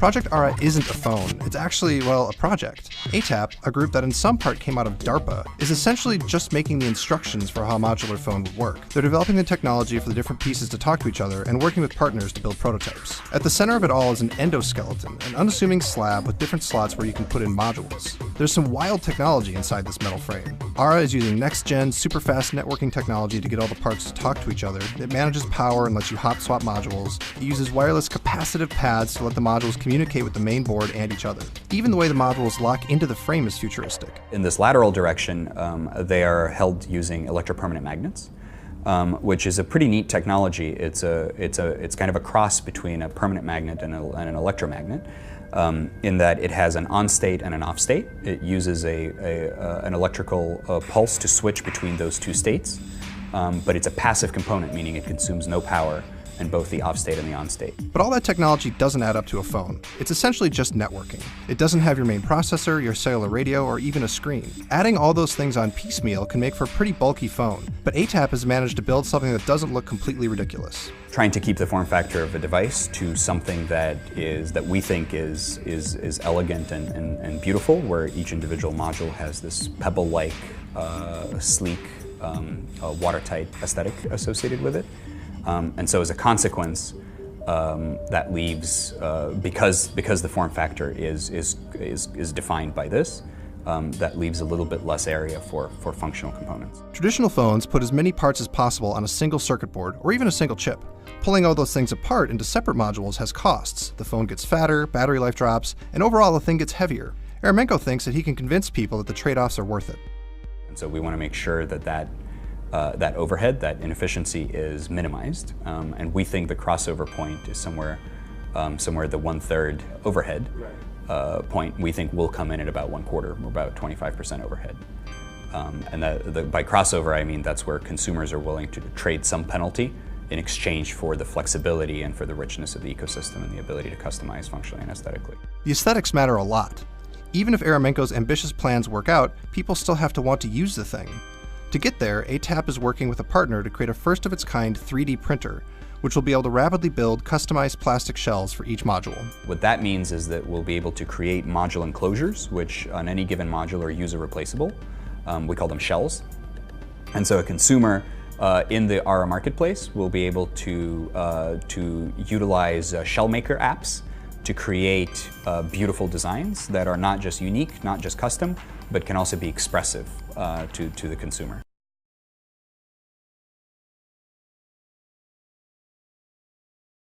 Project ARA isn't a phone. It's actually, well, a project. ATAP, a group that in some part came out of DARPA, is essentially just making the instructions for how a modular phone would work. They're developing the technology for the different pieces to talk to each other and working with partners to build prototypes. At the center of it all is an endoskeleton, an unassuming slab with different slots where you can put in modules. There's some wild technology inside this metal frame. ARA is using next-gen, super-fast networking technology to get all the parts to talk to each other. It manages power and lets you hot-swap modules. It uses wireless capacitive pads to let the modules communicate with the main board and each other. Even the way the modules lock into the frame is futuristic. In this lateral direction, they are held using electropermanent magnets, which is a pretty neat technology. It's kind of a cross between a permanent magnet and an electromagnet, in that it has an on-state and an off-state. It uses an electrical pulse to switch between those two states, but it's a passive component, meaning it consumes no power in both the off-state and the on-state. But all that technology doesn't add up to a phone. It's essentially just networking. It doesn't have your main processor, your cellular radio, or even a screen. Adding all those things on piecemeal can make for a pretty bulky phone, but ATAP has managed to build something that doesn't look completely ridiculous. Trying to keep the form factor of a device to something that we think is elegant and beautiful, where each individual module has this pebble-like, sleek, watertight aesthetic associated with it. And so as a consequence, that leaves, because the form factor is defined by this, that leaves a little bit less area for functional components. Traditional phones put as many parts as possible on a single circuit board, or even a single chip. Pulling all those things apart into separate modules has costs. The phone gets fatter, battery life drops, and overall the thing gets heavier. Eremenko thinks that he can convince people that the trade-offs are worth it. And so we want to make sure that overhead, that inefficiency is minimized, and we think the crossover point is somewhere the 1/3 overhead point. We think will come in at about 1/4, or about 25% overhead. And by crossover, I mean that's where consumers are willing to trade some penalty in exchange for the flexibility and for the richness of the ecosystem and the ability to customize functionally and aesthetically. The aesthetics matter a lot. Even if Eremenko's ambitious plans work out, people still have to want to use the thing. To get there, ATAP is working with a partner to create a first-of-its-kind 3D printer, which will be able to rapidly build customized plastic shells for each module. What that means is that we'll be able to create module enclosures, which on any given module are user replaceable. We call them shells. And so a consumer in the ARA marketplace will be able to utilize shell maker apps to create beautiful designs that are not just unique, not just custom, but can also be expressive to the consumer.